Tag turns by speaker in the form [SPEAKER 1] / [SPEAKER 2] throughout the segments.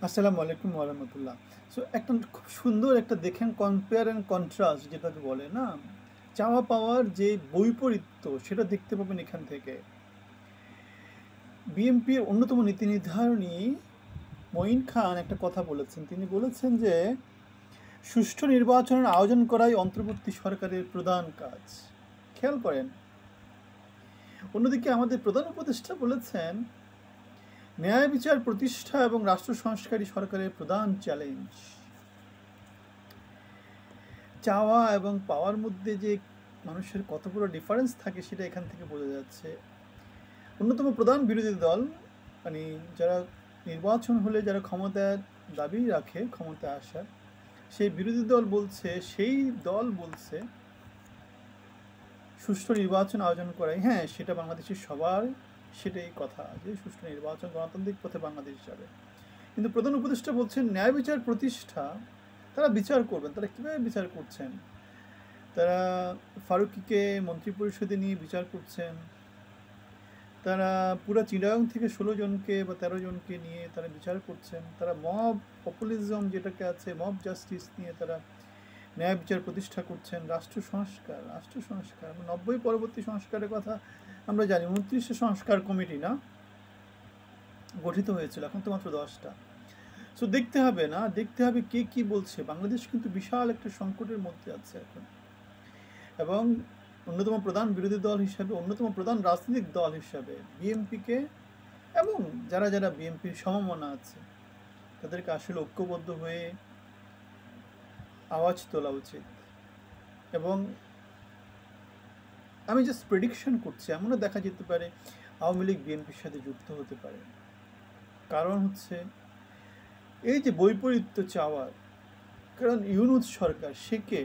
[SPEAKER 1] আসসালামু আলাইকুম ওরহমতুল্লাহ। সো একটা খুব সুন্দর একটা দেখেন কম্পেয়ার অ্যান্ড কন্ট্রাস্ট যেটাকে বলে না, চাওয়া পাওয়ার যে বৈপরীত্য সেটা দেখতে পাবেন এখান থেকে। বিএনপির অন্যতম নীতি নির্ধারণী মঈন খান একটা কথা বলেছেন। তিনি বলেছেন যে সুষ্ঠু নির্বাচনের আয়োজন করাই অন্তর্বর্তী সরকারের প্রধান কাজ। খেয়াল করেন, অন্যদিকে আমাদের প্রধান উপদেষ্টা বলেছেন ন্যায় বিচার প্রতিষ্ঠা এবং রাষ্ট্র সংস্কারই সরকারের প্রধান চ্যালেঞ্জ। চাওয়া এবং পাওয়ার মধ্যে যে মানুষের কত বড় ডিফারেন্স থাকে সেটা এখান থেকে বোঝা যাচ্ছে। অন্যতম প্রধান বিরোধী দল, মানে যারা নির্বাচন হলে যারা ক্ষমতার দাবি রাখে, ক্ষমতায় আসার, সেই বিরোধী দল বলছে, সুষ্ঠু নির্বাচন আয়োজন করাই, হ্যাঁ সেটা বাংলাদেশের সবার সেটাই কথা যে সুষ্ঠু নির্বাচন গণতান্ত্রিক পথে বাংলাদেশ যাবে। কিন্তু প্রধান উপদেষ্টা বলছেন ন্যায় বিচার প্রতিষ্ঠা, তারা বিচার করবেন। তারা কীভাবে বিচার করছেন? তারা ফারুকীকে মন্ত্রিপরিষদে নিয়ে বিচার করছেন, তারা পুরা চিটাগাং থেকে 16 জনকে বা 13 জনকে নিয়ে তারা বিচার করছেন, তারা মব পপুলিজম যেটাকে আছে, মব জাস্টিস নিয়ে তারা ন্যায় বিচার প্রতিষ্ঠা করছেন। রাষ্ট্র সংস্কার 90 পরবর্তী সংস্কারের কথা আমরা জানি। 29 সংস্কার কমিটি না গঠিত হয়েছিল, এখন তো মাত্র 10টা। সো দেখতে হবে কে কি বলছে। বাংলাদেশ কিন্তু বিশাল একটা সংকটের মধ্যে আছে এখন, এবং অন্যতম প্রধান বিরোধী দল হিসাবে, অন্যতম প্রধান রাজনৈতিক দল হিসাবে বিএনপিকে এবং যারা যারা বিএনপির সমমনা আছে তাদেরকে আসলে ঐক্যবদ্ধ হয়ে আওয়াজ তোলা উচিত। এবং আমি জাস্ট প্রেডিকশন করছি, এমনও দেখা যেতে পারে আওয়ামী লীগ বিএনপির সাথে যুক্ত হতে পারে। কারণ হচ্ছে এই যে বৈপরীত্য চাওয়ার, কারণ ইউনূস সরকার, সে কে?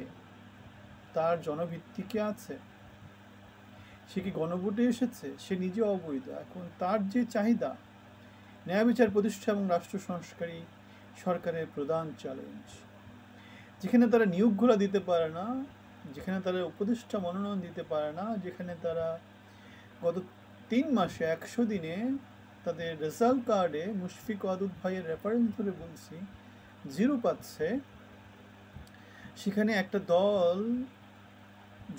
[SPEAKER 1] তার জনভিত্তি কি আছে? সে কি গণভোটে এসেছে? সে নিজে অবৈধ। এখন তার যে চাহিদা, ন্যায় বিচার প্রতিষ্ঠা এবং রাষ্ট্র সংস্কারই সরকারের প্রধান চ্যালেঞ্জ। যেখানে তারা নিয়োগগুলো দিতে পারে না, যেখানে তারা উপদেষ্টা মনোনয়ন দিতে পারে না, যেখানে তারা গত 3 মাসে 100 দিনে তাদের রেজাল্ট কার্ডে মুশফিক ওয়াদুদ ভাইয়ের রেফারেন্স ধরে বলছি 0 পাচ্ছে, সেখানে একটা দল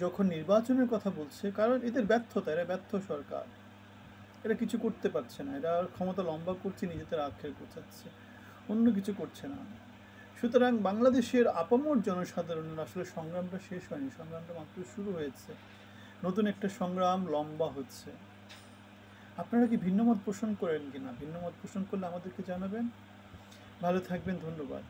[SPEAKER 1] যখন নির্বাচনের কথা বলছে, কারণ এদের ব্যর্থতা, এরা ব্যর্থ সরকার, এরা কিছু করতে পারছে না, এরা ক্ষমতা লম্বা করছে, নিজেদের আক্ষের গোছাচ্ছে, অন্য কিছু করছে না। সুতরাং বাংলাদেশের আপামর জনসাধারণের আসলে সংগ্রামটা শেষ হয়নি, সংগ্রামটা মাত্র শুরু হয়েছে। নতুন একটা সংগ্রাম লম্বা হচ্ছে। আপনারা কি ভিন্নমত পোষণ করেন কিনা? ভিন্নমত পোষণ করলে আমাদেরকে জানাবেন। ভালো থাকবেন, ধন্যবাদ।